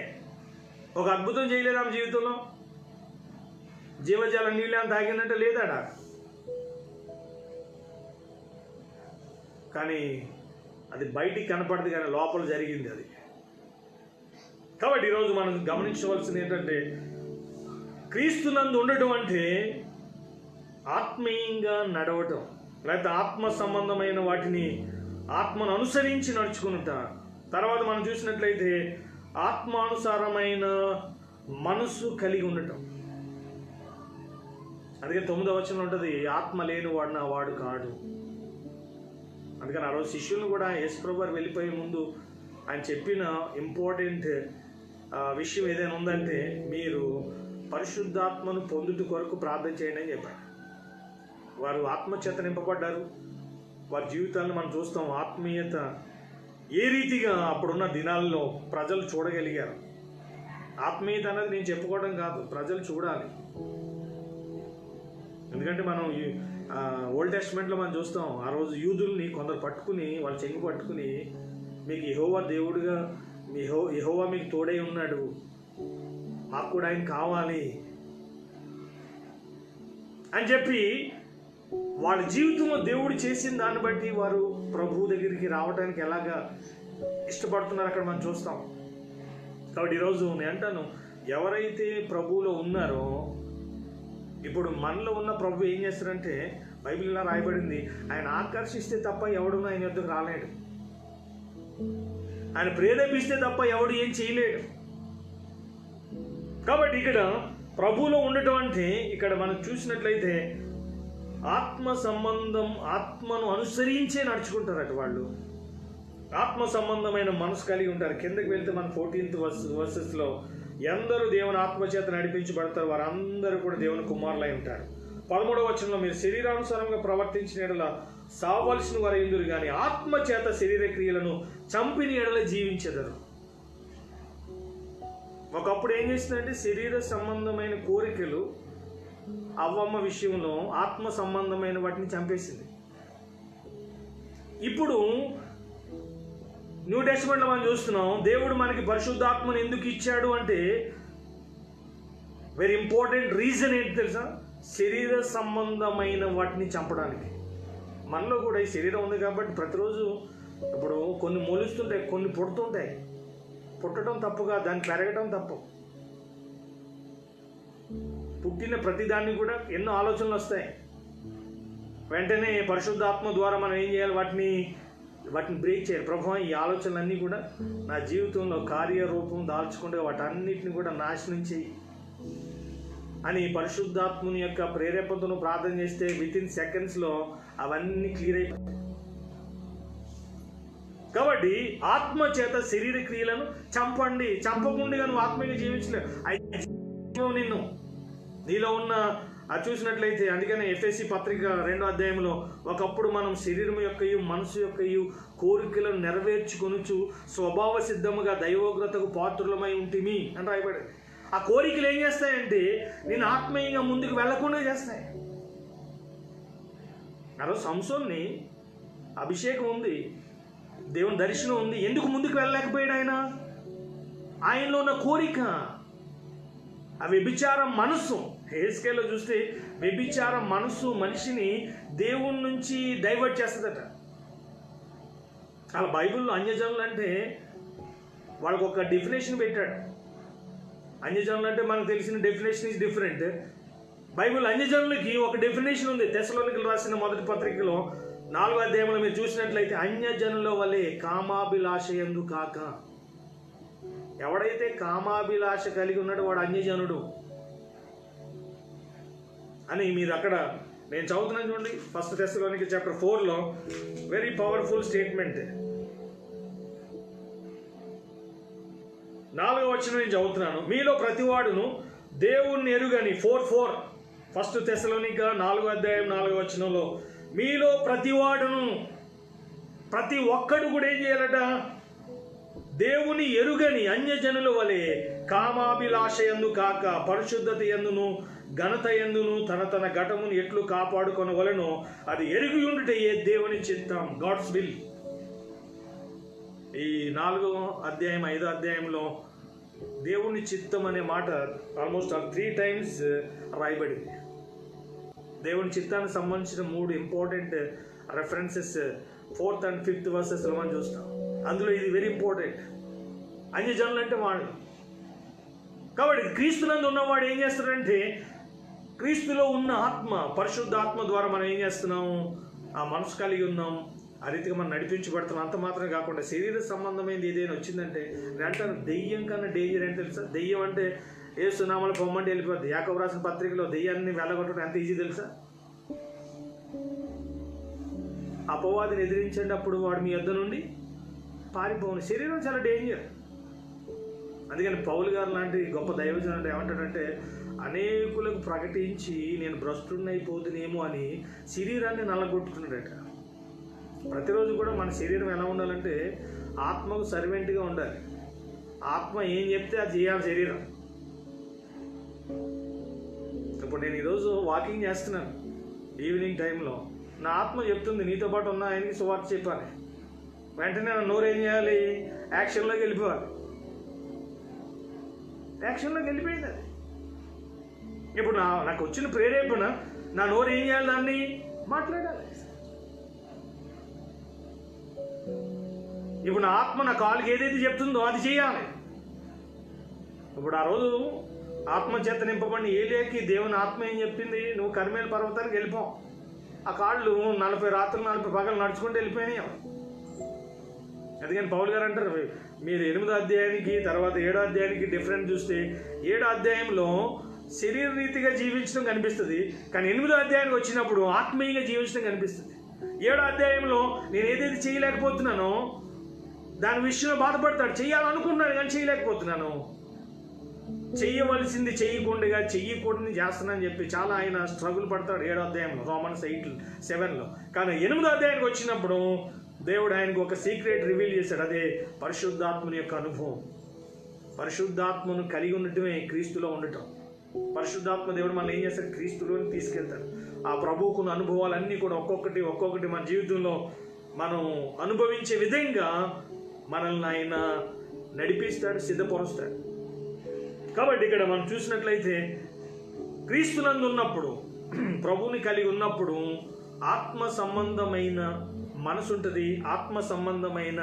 ఒక అద్భుతం చేయలేదు ఆమె జీవితంలో. జీవజాల నీళ్ళు అని తాగిందంటే లేదాడా? కానీ అది బయటికి కనపడదు, కానీ లోపల జరిగింది అది. కాబట్టి ఈరోజు మనం గమనించవలసింది ఏంటంటే, క్రీస్తునందు ఉండటం అంటే ఆత్మీయంగా నడవటం, లేకపోతే ఆత్మ సంబంధమైన వాటిని ఆత్మను అనుసరించి నడుచుకునుట. తర్వాత మనం చూసినట్లయితే ఆత్మానుసారమైన మనసు కలిగి ఉండటం. అందుకే 9వ వచనంలో ఉంటుంది, ఆత్మ లేని వాడు నా వాడు కాడు. అందుకని ఆ రోజు శిష్యులను కూడా యేసుప్రభు వారు వెళ్ళిపోయే ముందు ఆయన చెప్పిన ఇంపార్టెంట్ విషయం ఏదైనా ఉందంటే, మీరు పరిశుద్ధాత్మను పొందుట కొరకు ప్రార్థన చేయండి అని చెప్పారు. వారు ఆత్మచేత నింపబడ్డారు. వారి జీవితాలను మనం చూస్తాం. ఆత్మీయత ఏ రీతిగా అప్పుడున్న దినాల్లో ప్రజలు చూడగలిగారు. ఆత్మీయత అనేది నేను చెప్పుకోవడం కాదు, ప్రజలు చూడాలి. ఎందుకంటే మనం ఓల్డ్ టెస్ట్మెంట్లో మనం చూస్తాం, ఆ రోజు యూదుల్ని కొందరు పట్టుకుని, వాళ్ళ చెంగు పట్టుకుని, మీకు యెహోవా దేవుడుగా, యెహోవా మీకు తోడై ఉన్నాడు, మాకు కూడా ఆయన కావాలి అని చెప్పి వాళ్ళ జీవితంలో దేవుడు చేసిన దాన్ని బట్టి వారు ప్రభువు దగ్గరికి రావడానికి ఎలాగా ఇష్టపడుతున్నారు అక్కడ మనం చూస్తాం. కాబట్టి ఈరోజు నేను అంటాను, ఎవరైతే ప్రభువులో ఉన్నారో, ఇప్పుడు మనలో ఉన్న ప్రభు ఏం చేస్తారంటే, బైబిల్ ఇలా రాయబడింది, ఆయన ఆకర్షిస్తే తప్ప ఎవడు ఆయన యొద్దకు రాలేడు, ఆయన ప్రేరేపిస్తే తప్ప ఎవడు ఏం చేయలేడు. కాబట్టి ఇక్కడ ప్రభువులో ఉండటం అంటే, ఇక్కడ మనం చూసినట్లయితే ఆత్మ సంబంధం, ఆత్మను అనుసరించే నడుచుకుంటారట వాళ్ళు. ఆత్మ సంబంధమైన మనసు కలిగి ఉంటారు. కిందకి వెళ్తే మన 14th వర్సెస్లో, ఎందరూ దేవుని ఆత్మచేత నడిపించబడతారు వారందరూ కూడా దేవుని కుమారులై ఉంటారు. 13వ వచనంలో, మీరు శరీరానుసారంగా ప్రవర్తించిన ఎడల సావలసిన వారు ఎందురు కానీ ఆత్మచేత శరీర క్రియలను చంపిన ఎడల జీవించెదరు. ఒకప్పుడు ఏం చేసిందంటే, శరీర సంబంధమైన కోరికలు అవ్వమ్మ విషయంలో ఆత్మ సంబంధమైన వాటిని చంపేసింది. ఇప్పుడు న్యూ టెస్టమెంట్లో మనం చూస్తున్నాం, దేవుడు మనకి పరిశుద్ధాత్మను ఎందుకు ఇచ్చాడు అంటే, వెరీ ఇంపార్టెంట్ రీజన్ ఏంటి తెలుసా? శరీర సంబంధమైన వాటిని చంపడానికి. మనలో కూడా ఈ శరీరం ఉంది కాబట్టి ప్రతిరోజు ఇప్పుడు కొన్ని మొలుస్తుంటాయి, కొన్ని పుడుతుంటాయి. పుట్టడం తప్పుగా, దాన్ని పెరగడం తప్పు. పుట్టిన ప్రతిదాన్ని కూడా ఎన్నో ఆలోచనలు వస్తాయి. వెంటనే పరిశుద్ధాత్మ ద్వారా మనం ఏం చేయాలి? వాటిని బ్రేక్ చేయాలి. ప్రభువా, ఈ ఆలోచనలన్నీ కూడా నా జీవితంలో కార్యరూపం దాల్చుకుంటే వాటన్నిటిని కూడా నాశనం చేయి అని పరిశుద్ధాత్మని యొక్క ప్రేరేపణను ప్రార్థన చేస్తే వితిన్ సెకండ్స్లో అవన్నీ క్లియర్ అయిపోతాయి. కాబట్టి ఆత్మ చేత శరీర క్రియలను చంపండి. చంపకుండా నువ్వు ఆత్మీయంగా జీవించలేవు. నిన్ను నీలో ఉన్న అది చూసినట్లయితే, అందుకనే ఎఫెసీ పత్రిక 2వ అధ్యాయంలో, ఒకప్పుడు మనం శరీరం యొక్కయు మనసు యొక్కయు కోరికలను నెరవేర్చుకొనుచు స్వభావ సిద్ధముగా దైవోగ్రతకు పాత్రులమై ఉంటిమి అని రాయబడింది. ఆ కోరికలు ఏం చేస్తాయంటే నేను ఆత్మీయంగా ముందుకు వెళ్లకుండా చేస్తాయి. అలా సంసోన్ని అభిషేకం ఉంది, దేవుని దర్శనం ఉంది, ఎందుకు ముందుకు వెళ్ళలేకపోయాడు? ఆయనలో ఉన్న కోరిక, ఆ వ్యభిచార మనస్సు. హెస్కేల్లో చూస్తే వ్యభిచార మనస్సు మనిషిని దేవుని నుంచి డైవర్ట్ చేస్తుందట. అలా బైబిల్లో అన్యజనులు అంటే వాళ్ళకు ఒక డెఫినేషన్ పెట్టాడు. అన్యజనులు అంటే మనకు తెలిసిన డెఫినేషన్ ఈజ్ డిఫరెంట్. బైబిల్ అన్యజనులకి ఒక డెఫినేషన్ ఉంది. తెస్సలోనికీయులకు రాసిన 1వ పత్రికలో 4వ అధ్యాయంలో మీరు చూసినట్లయితే, అన్యజనుల వలె కామాభిలాష యందు కాక. ఎవడైతే కామాభిలాష కలిగి ఉన్నాడో వాడు అన్యజనుడు అని మీరు అక్కడ నేను చదువుతున్నాను చూడండి. 1 తెస్సలోనికీ చాప్టర్ 4లో వెరీ పవర్ఫుల్ స్టేట్మెంట్. 4వ వచనం నేను చదువుతున్నాను. మీలో ప్రతివాడును దేవుణ్ణి ఎరుగని 4:4 1 తెస్సలోనికీ 4వ అధ్యాయం 4వ వచనంలో, మీలో ప్రతివాడును, ప్రతి ఒక్కడు కూడా ఏం చేయాలట? దేవుని ఎరుగని అన్యజనుల వలె కామాభిలాష యందు కాక పరిశుద్ధత యందును ఘనత యందును తన ఘటమును ఎట్లు కాపాడుకొనవలెనో అది ఎరిగి ఉండుటయే దేవుని చిత్తం, గాడ్స్ విల్. ఈ 4వ అధ్యాయం 5వ అధ్యాయంలో దేవుని చిత్తం అనే మాట ఆల్మోస్ట్ 3 times రాయబడింది. దేవుని చిత్తానికి సంబంధించిన 3 important references 4th and 5th వర్సెస్లో మనం చూస్తాం. అందులో ఇది వెరీ ఇంపార్టెంట్. అన్యజనులు అంటే వాళ్ళు కాబట్టి క్రీస్తునందు ఉన్నవాడు ఏం చేస్తాడంటే, క్రీస్తులో ఉన్న ఆత్మ, పరిశుద్ధ ఆత్మ ద్వారా మనం ఏం చేస్తున్నాము, ఆ మనసు కలిగి ఉన్నాం, ఆ రీతిగా మనం నడిపించబడుతున్నాం. అంత మాత్రమే కాకుండా శరీర సంబంధమైనది ఏదైనా వచ్చిందంటే, నేను అంటాను దెయ్యం కన్నా డేంజర్ ఏంటి తెలుసా? దెయ్యం అంటే ఏసునామలు పొమ్మంటే వెళ్ళిపోద్ది. యాకోబు రాసిన పత్రికలో దెయ్యాన్ని వెళ్ళగొట్టడం ఎంత ఈజీ తెలుసా? అపవాదిని ఎదిరించండి, అప్పుడు వాడు మీ యొద్ద నుండి పారిపోను. శరీరం చాలా డేంజర్. అందుకని పౌలు గారు లాంటి గొప్ప దైవజనుడు ఏమంటాడంటే, అనేకులకు ప్రకటించి నేను భ్రష్టున్నైపోతునేమో అని శరీరాన్ని నల్లగొట్టుకున్నాడట. ప్రతిరోజు కూడా మన శరీరం ఎలా ఉండాలంటే, ఆత్మకు సర్వెంట్గా ఉండాలి. ఆత్మ ఏం చెప్తే అది చేయాలి శరీరం. ఇప్పుడు నేను ఈరోజు వాకింగ్ చేస్తున్నాను ఈవినింగ్ టైంలో, నా ఆత్మ చెప్తుంది నీతో పాటు ఉన్న ఆయనకి సువార్త చెప్పాలి. వెంటనే నా నోరు ఏం చేయాలి? యాక్షన్లోకి వెళ్ళిపోవాలి. యాక్షన్లోకి వెళ్ళిపోయింది అది. ఇప్పుడు నాకు వచ్చిన ప్రేరేపణ, నా నోరు ఏం చేయాలి? దాన్ని మాట్లాడాలి. ఇప్పుడు నా ఆత్మ నా కాలుకి ఏదైతే చెప్తుందో అది చేయాలి. ఇప్పుడు ఆ రోజు ఆత్మచేత నింపబడిన ఏలియాకి దేవుని ఆత్మ ఏం చెప్పింది? నువ్వు కర్మేలు పర్వతానికి వెళ్ళిపో. ఆ కాళ్ళు 40 రాత్రులు 40 పగలు నడుచుకుంటూ వెళ్ళిపోయినాయి. అందుకని పౌలు గారు అంటారు, మీరు 8వ అధ్యాయానికి తర్వాత 7వ అధ్యాయానికి డిఫరెంట్ చూస్తే, 7వ అధ్యాయంలో శరీర రీతిగా జీవించడం కనిపిస్తుంది, కానీ 8వ అధ్యాయానికి వచ్చినప్పుడు ఆత్మీయంగా జీవించడం కనిపిస్తుంది. 7వ అధ్యాయంలో నేను ఏదైతే చేయలేకపోతున్నానో దాని విషయంలో బాధపడతాడు. చేయాలనుకుంటున్నాను కానీ చేయలేకపోతున్నాను. చెయ్యవలసింది చెయ్యకుండా చెయ్యకూడని చేస్తానని చెప్పి చాలా ఆయన స్ట్రగుల్ పడతాడు 7వ అధ్యాయంలో, రోమన్స్ 8:7లో. కానీ 8వ అధ్యాయానికి వచ్చినప్పుడు దేవుడు ఆయనకు ఒక సీక్రెట్ రివీల్ చేశాడు. అదే పరిశుద్ధాత్మని యొక్క అనుభవం. పరిశుద్ధాత్మను కలిగి ఉండటమే క్రీస్తులో ఉండటం. పరిశుద్ధాత్మ దేవుడు మనం ఏం చేస్తాడు? క్రీస్తులోని తీసుకెళ్తాడు. ఆ ప్రభువుకున్న అనుభవాలన్నీ కూడా ఒక్కొక్కటి మన జీవితంలో మనం అనుభవించే విధంగా మనల్ని ఆయన నడిపిస్తాడు, సిద్ధపరుస్తాడు. కాబట్టి ఇక్కడ మనం చూసినట్లయితే క్రీస్తునందు ఉన్నప్పుడు, ప్రభువుని కలిగి ఉన్నప్పుడు ఆత్మ సంబంధమైన మనసు ఉంటుంది, ఆత్మ సంబంధమైన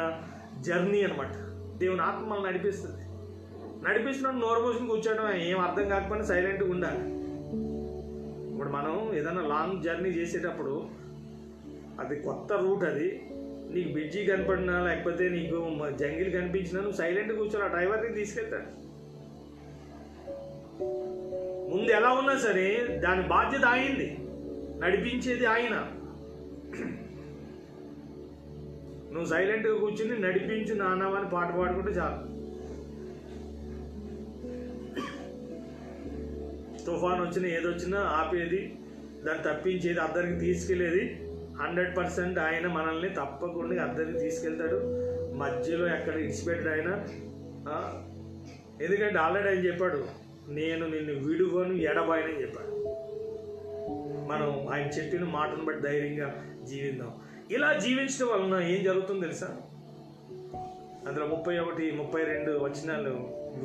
జర్నీ అనమాట. దేవుని ఆత్మ మనల్ని నడిపిస్తున్నాడు. నోరు మూసుకుని కూర్చోవడం ఏం అర్థం కాకపోయినా సైలెంట్గా ఉండాలి. ఇప్పుడు మనం ఏదైనా లాంగ్ జర్నీ చేసేటప్పుడు, అది కొత్త రూట్, అది నీకు బ్రిడ్జి కనపడినా లేకపోతే నీకు జంగిల్ కనిపించినా నువ్వు సైలెంట్గా కూర్చొని ఆ డ్రైవర్ని తీసుకెళ్తాడు. ముందు ఎలా ఉన్నా సరే దాని బాధ్యత ఆయనది, నడిపించేది ఆయన. నువ్వు సైలెంట్గా కూర్చుని నడిపించు నాన్నవని పాట పాడుకుంటే చాలు. తుఫాన్ వచ్చినా ఏదొచ్చినా ఆపేది, దాన్ని తప్పించేది, అద్దరికి తీసుకెళ్ళేది 100% ఆయన మనల్ని తప్పకుండా అద్దరికి తీసుకెళ్తాడు. మధ్యలో ఎక్కడ ఇడిచిపెట్టాడు ఆయన. ఎందుకంటే ఆల్రెడీ ఆయన చెప్పాడు, నేను నిన్ను విడువను ఎడబాయనని చెప్పాడు. మనం ఆయన చెప్పిన మాటను బట్టి ధైర్యంగా జీవిద్దాం. ఇలా జీవించడం వలన ఏం జరుగుతుందో తెలుసా? అందులో 31, 32 వచనాలు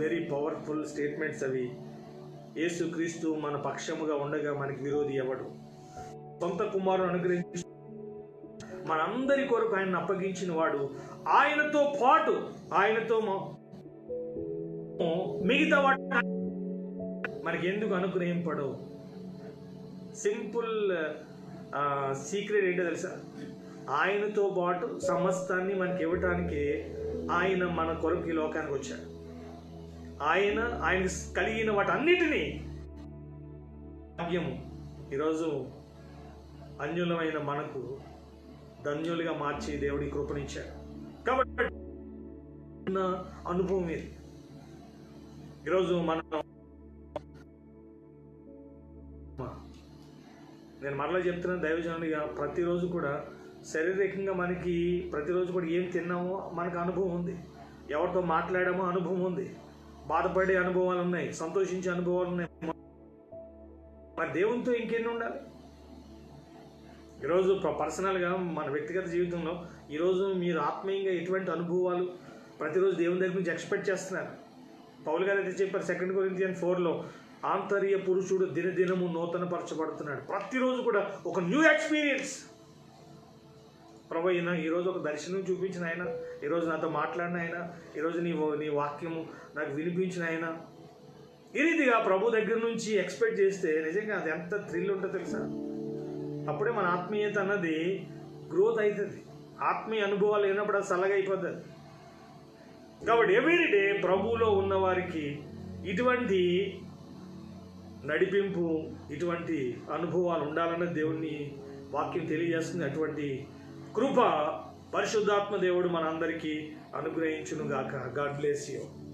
వెరీ పవర్ఫుల్ స్టేట్మెంట్స్ అవి. యేసు క్రీస్తు మన పక్షముగా ఉండగా మనకి విరోధి ఎవడు? సొంత కుమారుని అనుగ్రహించి మనందరి కొరకు ఆయన్ని అప్పగించిన వాడు, ఆయనతో పాటు ఆయనతో మిగతా వాడు మనకి ఎందుకు అనుగ్రహింపడు? సింపుల్ సీక్రెట్ ఏంటో తెలుసా? ఆయనతో పాటు సమస్తాన్ని మనకి ఇవ్వటానికి ఆయన మన కొరకు ఈ లోకానికి వచ్చాడు. ఆయన కలిగిన వాటన్నిటినీ భాగ్యము ఈరోజు అన్యులమైన మనకు ధన్యులుగా మార్చి దేవుడి కృపనిచ్చాడు. కాబట్టి అనుభవం ఇది. ఈరోజు నేను మరలా చెప్తున్నాను దైవజనుడిగా, ప్రతిరోజు కూడా శారీరకంగా మనకి ప్రతిరోజు కూడా ఏం తిన్నామో మనకు అనుభవం ఉంది, ఎవరితో మాట్లాడామో అనుభవం ఉంది, బాధపడే అనుభవాలు ఉన్నాయి, సంతోషించే అనుభవాలు ఉన్నాయి. మరి దేవునితో ఇంకెన్ని ఉండాలి? ఈరోజు పర్సనల్గా మన వ్యక్తిగత జీవితంలో ఈరోజు మీరు ఆత్మీయంగా ఎటువంటి అనుభవాలు ప్రతిరోజు దేవుని దగ్గర నుంచి ఎక్స్పెక్ట్ చేస్తున్నారు? పౌలు గారు అయితే చెప్పారు 2 కొరింథియన్స్ 4లో, ఆంతర్య పురుషుడు దినదినము నూతనపరచబడుతున్నాడు. ప్రతిరోజు కూడా ఒక న్యూ ఎక్స్పీరియన్స్. ప్రభు అయినా ఈరోజు ఒక దర్శనం చూపించిన ఆయన, ఈరోజు నాతో మాట్లాడిన ఆయన, ఈరోజు నీ వాక్యము నాకు వినిపించిన ఆయన, ఈ రీతిగా ప్రభు దగ్గర నుంచి ఎక్స్పెక్ట్ చేస్తే నిజంగా అది ఎంత థ్రిల్ ఉంటుందో తెలుసా? అప్పుడే మన ఆత్మీయత అన్నది గ్రోత్ అవుతుంది. ఆత్మీయ అనుభవాలు లేనప్పుడు అది చల్లగా అయిపోతుంది. కాబట్టి ఎవ్రీడే ప్రభువులో ఉన్న వారికి ఇటువంటి నడిపింపు, ఇటువంటి అనుభవాలు ఉండాలన్న దేవుని వాక్యం తెలియజేస్తుంది. అటువంటి కృప పరిశుద్ధాత్మ దేవుడు మనందరికీ అనుగ్రహించునుగాక. God bless you.